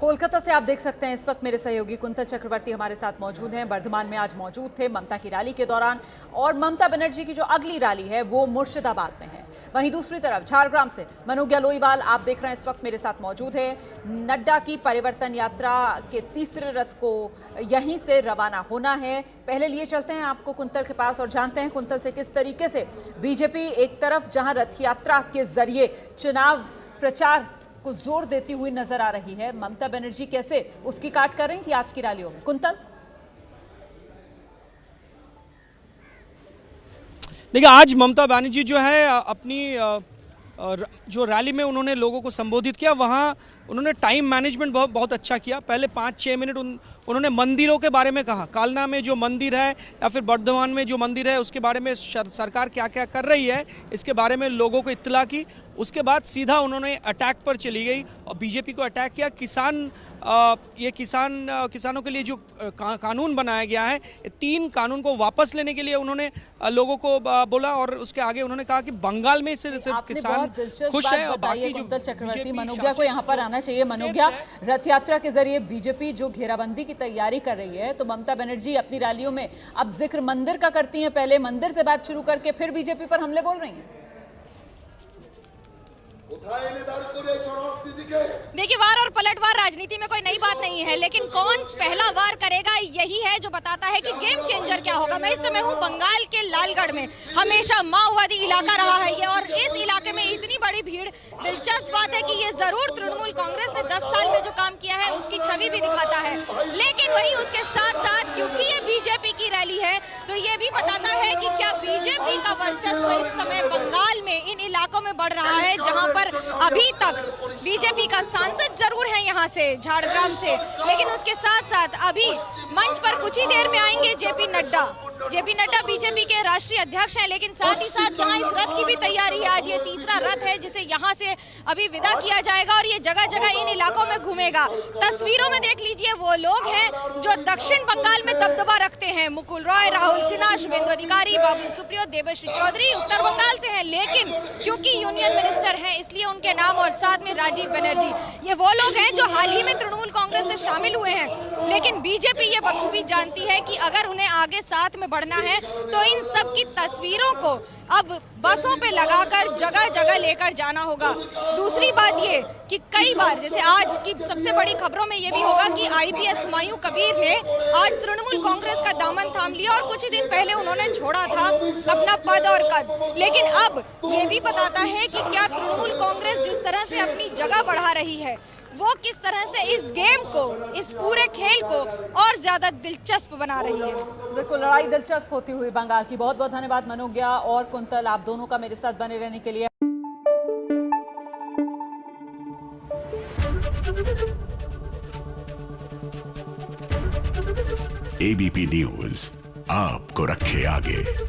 कोलकाता से आप देख सकते हैं इस वक्त मेरे सहयोगी कुंतल चक्रवर्ती हमारे साथ मौजूद हैं। बर्धमान में आज मौजूद थे ममता की रैली के दौरान, और ममता बनर्जी की जो अगली रैली है वो मुर्शिदाबाद में है। वहीं दूसरी तरफ झारग्राम से मनोज्ञा लोईवाल आप देख रहे हैं इस वक्त मेरे साथ मौजूद है। नड्डा की परिवर्तन यात्रा के तीसरे रथ को यहीं से रवाना होना है। पहले लिए चलते हैं आपको कुंतल के पास और जानते हैं कुंतल से किस तरीके से बीजेपी एक तरफ जहां रथ यात्रा के जरिए चुनाव प्रचार को जोर देती हुई नजर आ रही है, ममता बनर्जी कैसे उसकी काट कर रही थी आज की रैलियों में। कुंतल, देखिए आज ममता बनर्जी जो है अपनी जो रैली में उन्होंने लोगों को संबोधित किया, वहाँ उन्होंने टाइम मैनेजमेंट बहुत अच्छा किया। पहले 5-6 मिनट उन्होंने मंदिरों के बारे में कहा, कालना में जो मंदिर है या फिर बर्धमान में जो मंदिर है उसके बारे में सरकार क्या क्या कर रही है इसके बारे में लोगों को इत्तला की। उसके बाद सीधा उन्होंने अटैक पर चली गई और बीजेपी को अटैक किया। किसानों के लिए जो कानून बनाया गया है, 3 कानून को वापस लेने के लिए उन्होंने लोगों को बोला, और उसके आगे उन्होंने कहा कि बंगाल में सिर्फ किसान खुश है और बाकी जो चक्रवर्ती मनोज्ञा को यहाँ पर आना चाहिए। मनोज्ञा, रथ यात्रा के जरिए बीजेपी जो घेराबंदी की तैयारी कर रही है, तो ममता बनर्जी अपनी रैलियों में अब जिक्र मंदिर का करती हैं, पहले मंदिर से बात शुरू करके फिर बीजेपी पर हमले बोल रही हैं। देखिए, वार और पलटवार राजनीति में कोई नई बात नहीं है, लेकिन कौन पहला वार करेगा यही है जो बताता है कि गेम चेंजर क्या होगा। मैं इस समय हूँ बंगाल के लालगढ़ में। हमेशा माओवादी इलाका रहा है ये, और इस इलाके में इतनी बड़ी भीड़, दिलचस्प बात है कि ये जरूर तृणमूल कांग्रेस ने 10 साल में जो काम किया है उसकी छवि भी दिखाता है, लेकिन वही उसके साथ साथ क्योंकि ये बीजेपी की रैली है तो ये भी बताता है कि क्या बीजेपी का वर्चस्व इस समय बंगाल में इन इलाकों में बढ़ रहा है, जहाँ पर अभी तक बीजेपी का सांसद जरूर है यहाँ से झारग्राम से, लेकिन उसके साथ साथ अभी मंच पर कुछ ही देर में आएंगे JP Nadda. JP Nadda BJP के राष्ट्रीय अध्यक्ष हैं, लेकिन साथ ही साथ यहाँ इस रथ की भी तैयारी है। आज ये तीसरा रथ है जिसे यहाँ से अभी विदा किया जाएगा और ये जगह जगह इन इलाकों में घूमेगा। तस्वीरों में देख लीजिए वो लोग हैं जो दक्षिण बंगाल में दबदबा रखते हैं। मुकुल रॉय, राहुल सिन्हा, शुभेंदु अधिकारी, बाबुल सुप्रियो, देबश्री चौधरी उत्तर बंगाल से हैं, लेकिन क्योंकि यूनियन मिनिस्टर हैं इसलिए उनके नाम, और साथ में राजीव बनर्जी, ये वो लोग हैं जो हाल ही में तृणमूल कांग्रेस से शामिल हुए हैं। लेकिन बीजेपी ये बखूबी जानती है कि अगर उन्हें आगे साथ में बढ़ना है तो इन सब की तस्वीरों को अब बसों पे लगाकर जगह जगह लेकर जाना होगा। दूसरी बात ये कि कई बार, जैसे आज की सबसे बड़ी खबरों में ये भी होगा कि आईपीएस हुमायूं कबीर ने आज तृणमूल कांग्रेस का दामन थाम लिया, और कुछ ही दिन पहले उन्होंने छोड़ा था अपना पद और कद। लेकिन अब ये भी बताता है कि क्या तृणमूल कांग्रेस जिस तरह से अपनी जगह बढ़ा रही है वो किस तरह से इस गेम को, इस पूरे खेल को और ज्यादा दिलचस्प बना रही है। बिल्कुल, लड़ाई दिलचस्प होती हुई बंगाल की। बहुत बहुत धन्यवाद मनोज्ञा और कुंतल, आप दोनों का मेरे साथ बने रहने के लिए। एबीपी न्यूज आपको रखे आगे।